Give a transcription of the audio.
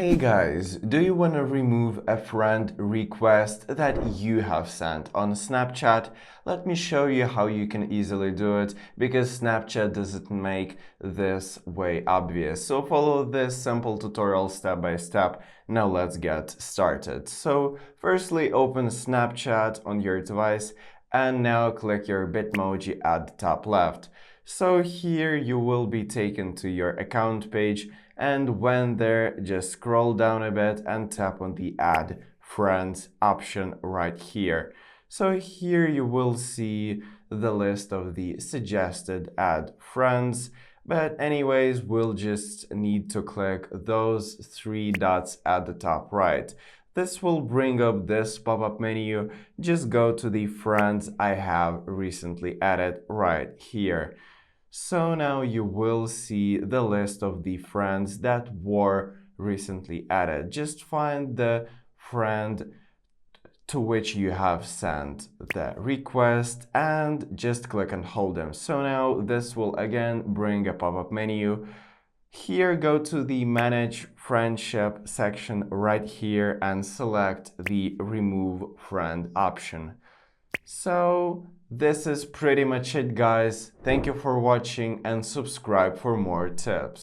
Hey guys, do you want to remove a friend request that you have sent on Snapchat? Let me show you how you can easily do it because Snapchat doesn't make this way obvious. So follow this simple tutorial step by step. Now let's get started. So firstly, open Snapchat on your device and now click your Bitmoji at the top left. So here you will be taken to your account page, and when there, just scroll down a bit and tap on the Add Friends option right here. So here you will see the list of the suggested Add Friends, but anyways, we'll just need to click those three dots at the top right. This will bring up this pop-up menu. Just go to the friends I have recently added right here. So now you will see the list of the friends that were recently added. Just find the friend to which you have sent the request and just click and hold them. So now this will again bring a pop-up menu. Here, go to the Manage Friendship section right here and select the Remove Friend option. So this is pretty much it, guys. Thank you for watching and subscribe for more tips.